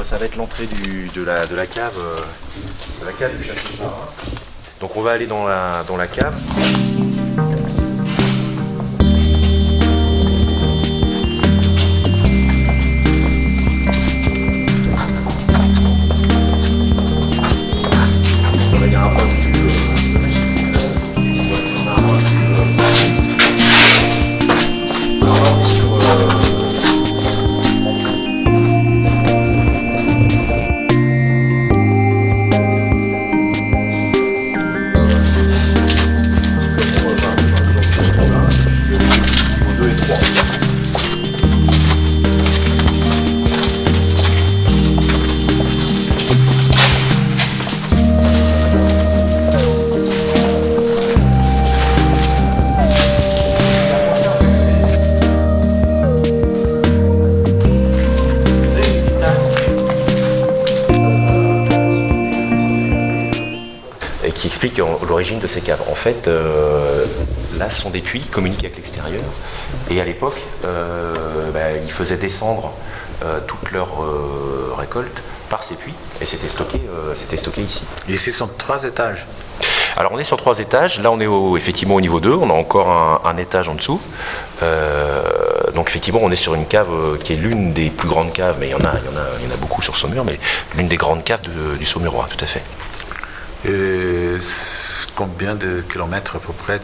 ça va être l'entrée de la cave du château de Varin. Donc on va aller dans la cave. Qui explique l'origine de ces caves. En fait, là, ce sont des puits qui communiquent avec l'extérieur. Et à l'époque, ils faisaient descendre toute leur récolte par ces puits. Et c'était stocké ici. Et ici, ce sont 3 étages. Alors, on est sur 3 étages. Là, on est effectivement au niveau 2. On a encore un étage en dessous. Donc, effectivement, on est sur une cave qui est l'une des plus grandes caves. Mais il y en a beaucoup sur Saumur. Mais l'une des grandes caves du Saumurois, tout à fait. Et combien de kilomètres à peu près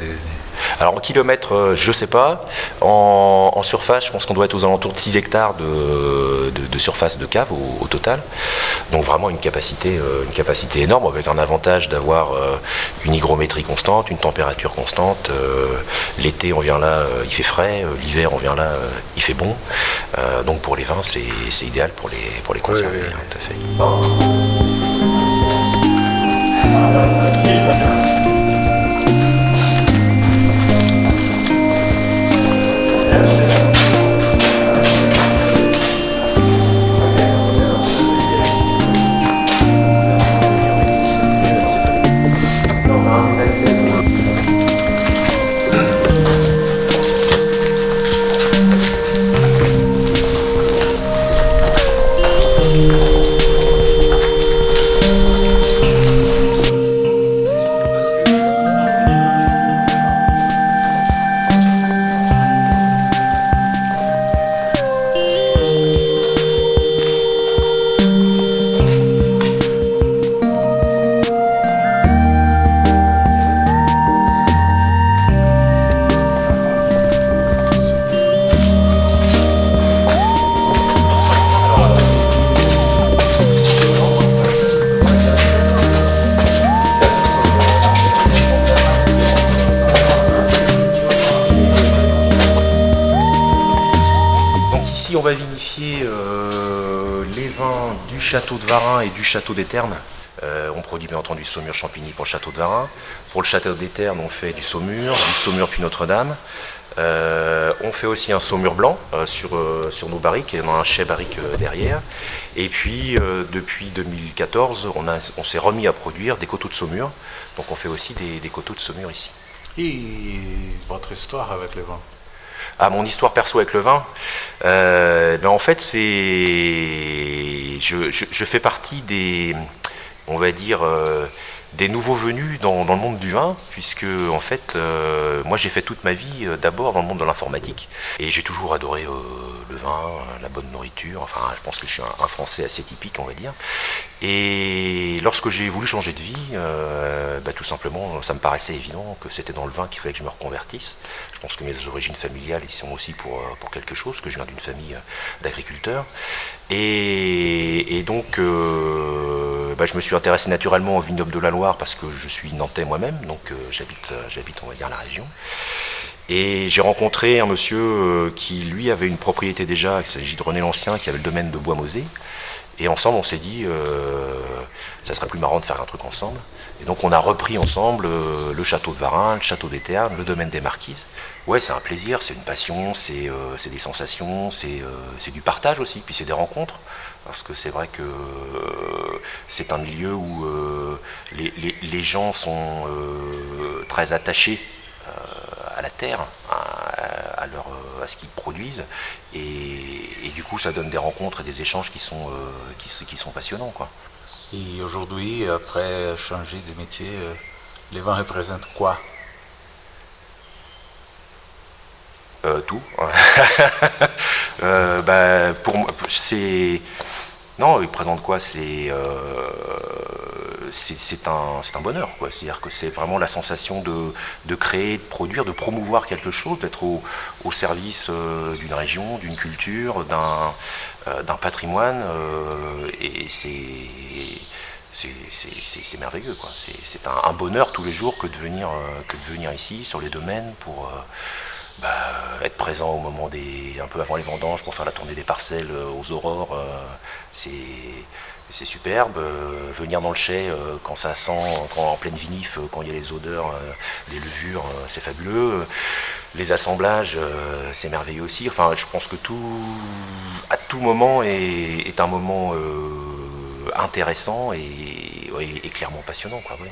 Alors en kilomètres, je ne sais pas. En surface, je pense qu'on doit être aux alentours de 6 hectares de surface de cave au total. Donc vraiment une capacité énorme, avec un avantage d'avoir une hygrométrie constante, une température constante. L'été, on vient là, il fait frais. L'hiver, on vient là, il fait bon. Donc pour les vins, c'est idéal pour les conserver. Oui. Tout à fait. On va vinifier les vins du château de Varin et du château des Ternes. On produit bien entendu du Saumur Champigny pour le château de Varin. Pour le château des Ternes, on fait du Saumur puis Notre-Dame. On fait aussi un Saumur blanc sur nos barriques, et on a un chai barrique derrière. Et puis depuis 2014, on s'est remis à produire des coteaux de Saumur. Donc on fait aussi des coteaux de Saumur ici. Et votre histoire avec le vin? Ah, mon histoire perso avec le vin, en fait, je fais partie des nouveaux venus dans le monde du vin, puisque en fait, moi j'ai fait toute ma vie d'abord dans le monde de l'informatique, et j'ai toujours adoré le vin, la bonne nourriture. Enfin, je pense que je suis un Français assez typique, on va dire. Et lorsque j'ai voulu changer de vie, tout simplement, ça me paraissait évident que c'était dans le vin qu'il fallait que je me reconvertisse. Je pense que mes origines familiales y sont aussi pour quelque chose, parce que je viens d'une famille d'agriculteurs. Et donc, je me suis intéressé naturellement au vignoble de la Loire, parce que je suis nantais moi-même, donc j'habite, on va dire, la région. Et j'ai rencontré un monsieur qui, lui, avait une propriété déjà, il s'agit de René l'Ancien, qui avait le domaine de Bois-Mosée. Et ensemble, on s'est dit, ça serait plus marrant de faire un truc ensemble. Et donc, on a repris ensemble le château de Varin, le château des Ternes, le domaine des Marquises. Ouais, c'est un plaisir, c'est une passion, c'est des sensations, c'est du partage aussi, puis c'est des rencontres. Parce que c'est vrai que c'est un milieu où les gens sont très attachés à la terre, à à ce qu'ils produisent. Et du coup, ça donne des rencontres et des échanges qui sont passionnants, quoi. Et aujourd'hui, après changer de métier, les vins représentent quoi? Tout. Pour moi, c'est non, il présente quoi? C'est un bonheur, quoi. C'est-à-dire que c'est vraiment la sensation de créer, de produire, de promouvoir quelque chose, d'être au service d'une région, d'une culture, d'un patrimoine, et c'est merveilleux, quoi. C'est un bonheur tous les jours que de venir ici sur les domaines pour être présent au moment un peu avant les vendanges pour faire la tournée des parcelles aux aurores. C'est c'est superbe. Venir dans le chai quand ça sent, en pleine vinif, quand il y a les odeurs, les levures, c'est fabuleux. Les assemblages, c'est merveilleux aussi. Enfin, je pense que à tout moment est un moment intéressant et clairement passionnant, quoi. Ouais.